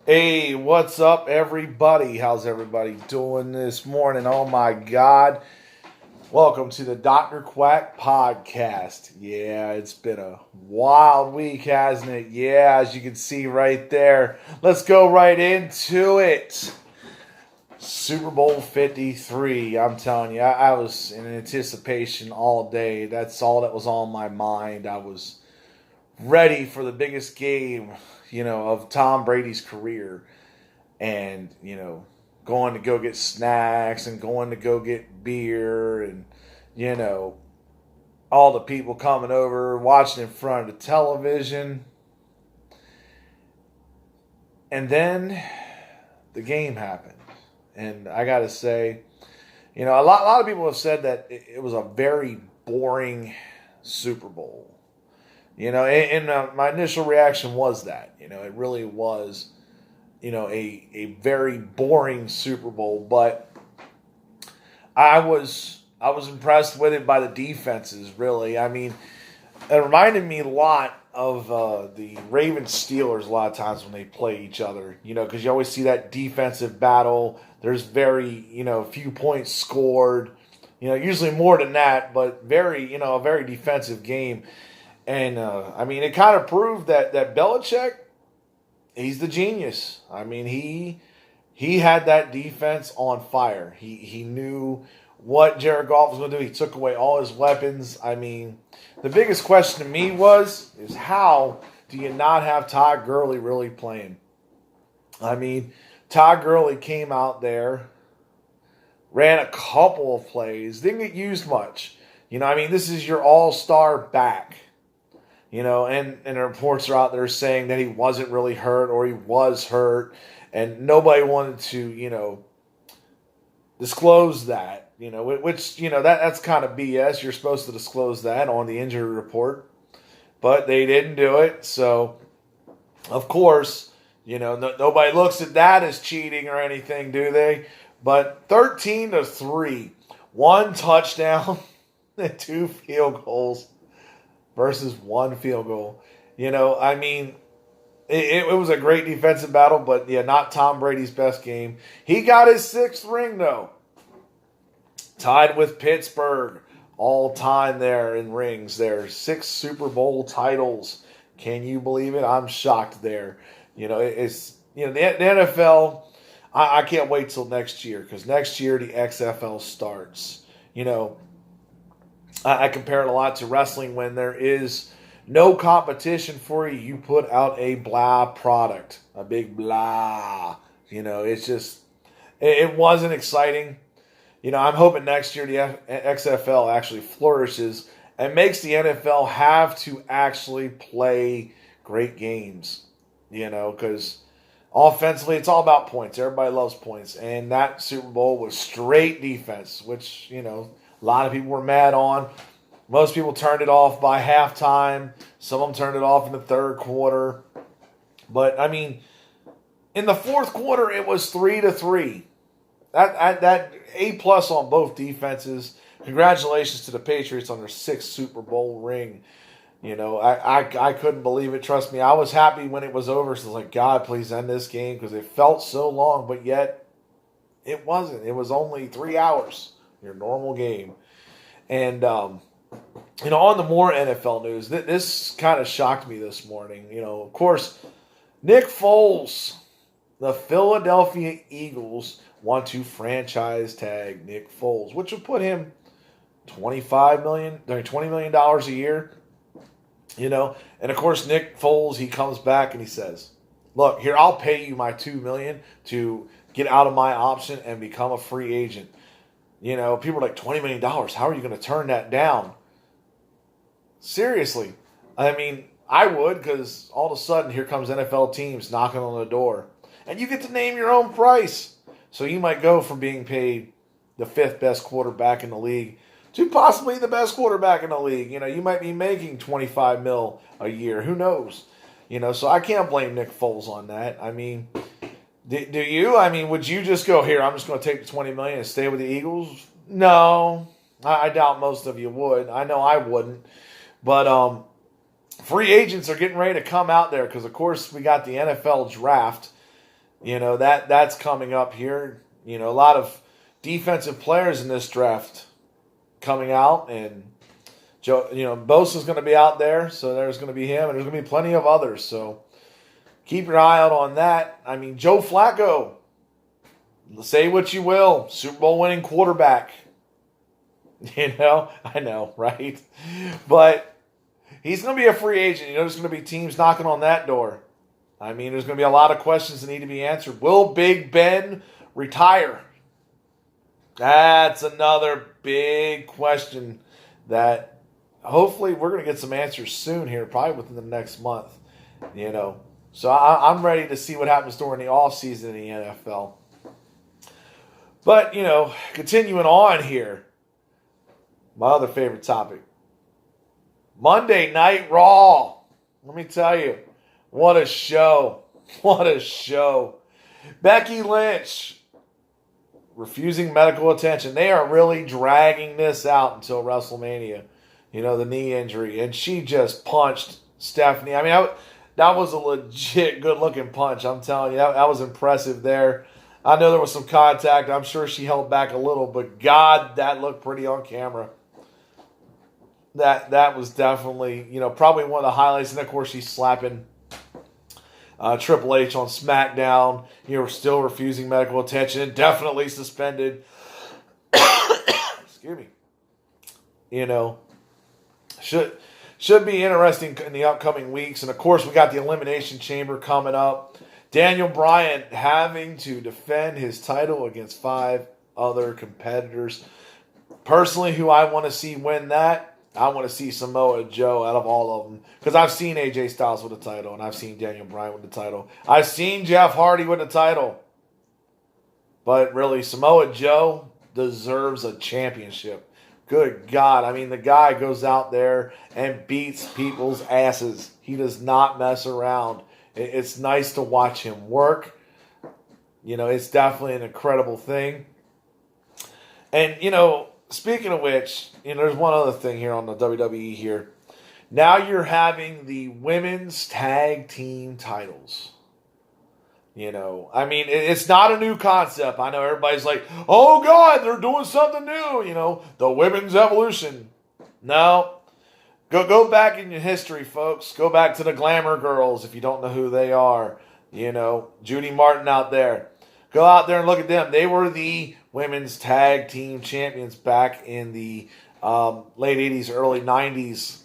Hey, what's up, everybody? How's everybody doing this morning? Oh my God. Welcome to the Dr. Quack podcast. Yeah, it's been a wild week, hasn't it? Yeah, as you can see right there. Let's go right into it. Super Bowl 53. I'm telling you, I was in anticipation all day. That's all that was on my mind. I was ready for the biggest game, of Tom Brady's career. And, going to go get snacks and going to go get beer and, you know, all the people coming over, watching in front of the television. And then the game happened. And I got to say, a lot of people have said that it was a very boring Super Bowl. And my initial reaction was that, it really was, a very boring Super Bowl. But I was impressed with it by the defenses, really. I mean, it reminded me a lot of the Ravens Steelers a lot of times when they play each other, because you always see that defensive battle. There's very, few points scored, usually more than that, but very, a very defensive game. And, it kind of proved that Belichick, he's the genius. I mean, he had that defense on fire. He knew what Jared Goff was going to do. He took away all his weapons. I mean, the biggest question to me is how do you not have Todd Gurley really playing? I mean, Todd Gurley came out there, ran a couple of plays, didn't get used much. This is your all-star back. And the reports are out there saying that he wasn't really hurt or he was hurt, and nobody wanted to, disclose that, which, that's kind of BS. You're supposed to disclose that on the injury report, but they didn't do it. So, of course, nobody looks at that as cheating or anything, do they? But 13-3, one touchdown and 2 field goals versus 1 field goal. It was a great defensive battle, but yeah, not Tom Brady's best game. He got his 6th ring, though. Tied with Pittsburgh, all time there in rings there. 6 Super Bowl titles. Can you believe it? I'm shocked there. The NFL, I can't wait till next year, because next year the XFL starts. I compare it a lot to wrestling. When there is no competition for you, you put out a blah product, a big blah. It's just, it wasn't exciting. I'm hoping next year the XFL actually flourishes and makes the NFL have to actually play great games, because offensively it's all about points. Everybody loves points. And that Super Bowl was straight defense, which, a lot of people were mad on. Most people turned it off by halftime. Some of them turned it off in the third quarter. But, in the fourth quarter, it was 3-3. That A+ on both defenses. Congratulations to the Patriots on their 6th Super Bowl ring. I couldn't believe it. Trust me, I was happy when it was over. So I was like, God, please end this game, because it felt so long. But yet, it wasn't. It was only 3 hours. Your normal game. And, on the more NFL news, this kind of shocked me this morning. Of course, Nick Foles, the Philadelphia Eagles, want to franchise tag Nick Foles, which would put him $20 million a year. And of course, Nick Foles, he comes back and he says, look, here, I'll pay you my $2 million to get out of my option and become a free agent. People are like, $20 million, how are you going to turn that down? Seriously. I would, because all of a sudden, here comes NFL teams knocking on the door. And you get to name your own price. So you might go from being paid the 5th best quarterback in the league to possibly the best quarterback in the league. You might be making $25 million a year. Who knows? So I can't blame Nick Foles on that. Do you? Would you just go, here, I'm just going to take the $20 million and stay with the Eagles? No. I doubt most of you would. I know I wouldn't. But free agents are getting ready to come out there because, of course, we got the NFL draft. That's coming up here. A lot of defensive players in this draft coming out, and Bosa's going to be out there, so there's going to be him, and there's going to be plenty of others. So keep your eye out on that. I mean, Joe Flacco, say what you will, Super Bowl winning quarterback. I know, right? But he's going to be a free agent. There's going to be teams knocking on that door. I mean, there's going to be a lot of questions that need to be answered. Will Big Ben retire? That's another big question that hopefully we're going to get some answers soon here, probably within the next month. So I'm ready to see what happens during the offseason in the NFL. But, continuing on here, my other favorite topic, Monday Night Raw. Let me tell you, what a show. What a show. Becky Lynch refusing medical attention. They are really dragging this out until WrestleMania. The knee injury. And she just punched Stephanie. I mean, that was a legit good-looking punch. I'm telling you, that was impressive there. I know there was some contact. I'm sure she held back a little, but God, that looked pretty on camera. That was definitely, probably one of the highlights. And, of course, she's slapping Triple H on SmackDown. Still refusing medical attention. Definitely suspended. Excuse me. Should be interesting in the upcoming weeks. And, of course, we got the Elimination Chamber coming up. Daniel Bryan having to defend his title against 5 other competitors. Personally, who I want to see win that, I want to see Samoa Joe out of all of them. Because I've seen AJ Styles with the title, and I've seen Daniel Bryan with the title. I've seen Jeff Hardy with the title. But really, Samoa Joe deserves a championship. Good God. I mean, the guy goes out there and beats people's asses. He does not mess around. It's nice to watch him work. It's definitely an incredible thing. And, speaking of which, there's one other thing here on the WWE here. Now you're having the women's tag team titles. I mean, it's not a new concept. I know everybody's like, oh, God, they're doing something new. The women's evolution. No. Go back in your history, folks. Go back to the Glamour Girls if you don't know who they are. Judy Martin out there. Go out there and look at them. They were the women's tag team champions back in the late 80s, early 90s.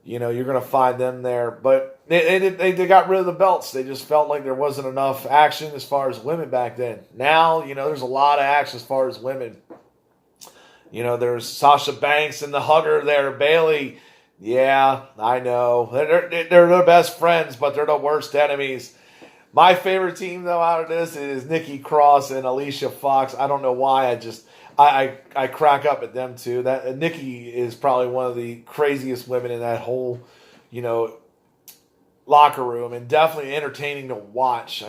You're going to find them there. But they got rid of the belts. They just felt like there wasn't enough action as far as women back then. Now, there's a lot of action as far as women. There's Sasha Banks and the hugger there, Bayley. Yeah, I know. They're the best friends, but they're the worst enemies. My favorite team, though, out of this is Nikki Cross and Alicia Fox. I don't know why. I crack up at them, too. Nikki is probably one of the craziest women in that whole, locker room, and definitely entertaining to watch,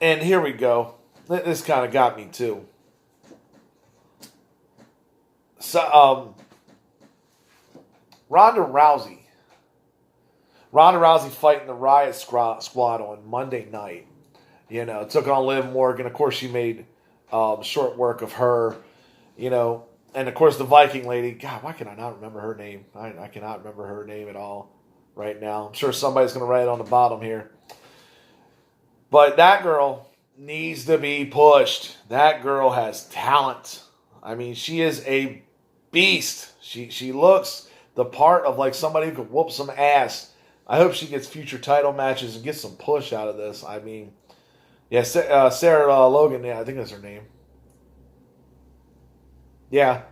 And here we go. This kind of got me, too. So, Ronda Rousey fighting the Riot Squad on Monday night. Took on Liv Morgan. Of course, she made short work of her. And of course the Viking lady. God, why can I not remember her name? I cannot remember her name at all right now. I'm sure somebody's going to write it on the bottom here. But that girl needs to be pushed. That girl has talent. I mean, she is a beast. She looks the part of like somebody who could whoop some ass. I hope she gets future title matches and gets some push out of this. I mean, yeah, Sarah Logan, yeah, I think that's her name. Yeah,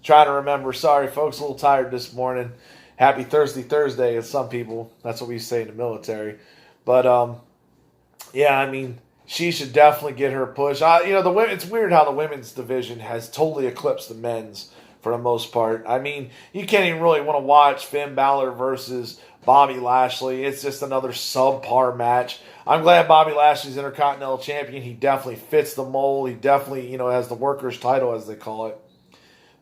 trying to remember. Sorry, folks, a little tired this morning. Happy Thursday, as some people. That's what we say in the military. But, yeah, I mean, she should definitely get her push. It's weird how the women's division has totally eclipsed the men's for the most part. I mean, you can't even really want to watch Finn Balor versus Bobby Lashley. It's just another subpar match. I'm glad Bobby Lashley's Intercontinental Champion. He definitely fits the mold. He definitely, has the workers' title, as they call it.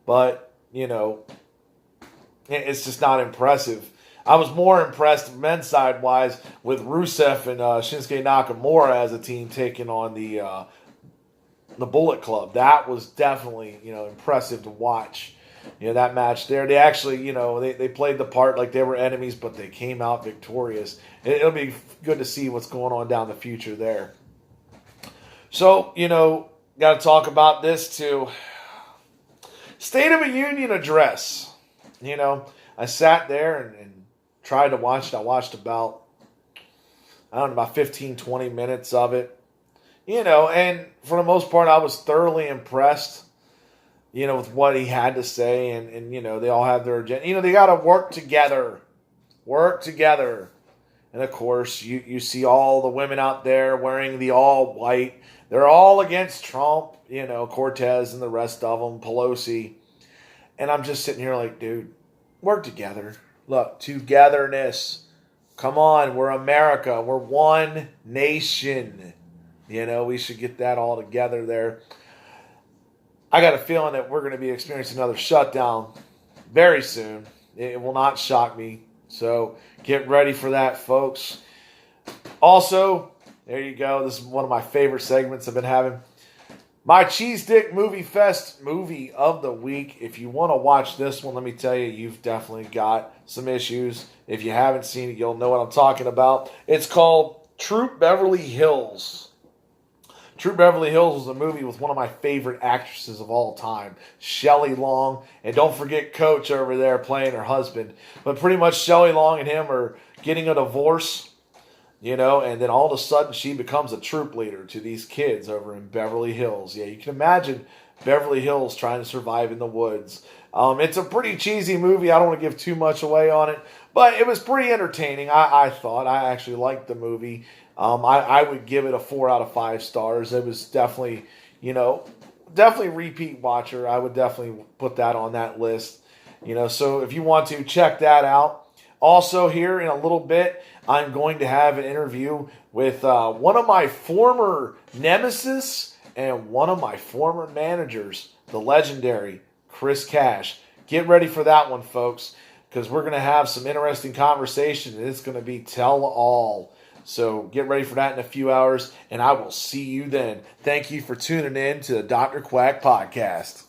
But, it's just not impressive. I was more impressed men's side wise with Rusev and Shinsuke Nakamura as a team taking on the Bullet Club. That was definitely impressive to watch. That match there. They actually they played the part like they were enemies, but they came out victorious. It'll be good to see what's going on down the future there. So got to talk about this too. State of a Union address. I sat there and tried to watch it. I watched about 15, 20 minutes of it. And for the most part, I was thoroughly impressed, with what he had to say. And they all have their agenda. They got to work together. Work together. And, of course, you see all the women out there wearing the all white. They're all against Trump, Cortez and the rest of them, Pelosi. And I'm just sitting here like, dude, work together. Look, togetherness. Come on, we're America. We're one nation. We should get that all together there. I got a feeling that we're going to be experiencing another shutdown very soon. It will not shock me. So get ready for that, folks. Also, there you go. This is one of my favorite segments I've been having. My Cheese Dick Movie Fest movie of the week. If you want to watch this one, let me tell you, you've definitely got some issues. If you haven't seen it, you'll know what I'm talking about. It's called Troop Beverly Hills. Troop Beverly Hills was a movie with one of my favorite actresses of all time, Shelley Long. And don't forget Coach over there playing her husband. But pretty much Shelley Long and him are getting a divorce. And then all of a sudden she becomes a troop leader to these kids over in Beverly Hills. Yeah, you can imagine Beverly Hills trying to survive in the woods. It's a pretty cheesy movie. I don't want to give too much away on it. But it was pretty entertaining, I thought. I actually liked the movie. I would give it a 4 out of 5 stars. It was definitely, definitely repeat watcher. I would definitely put that on that list. So if you want to, check that out. Also, here in a little bit, I'm going to have an interview with one of my former nemesis and one of my former managers, the legendary Chris Cash. Get ready for that one, folks, because we're going to have some interesting conversation, and it's going to be tell all. So get ready for that in a few hours, and I will see you then. Thank you for tuning in to the Dr. Quack Podcast.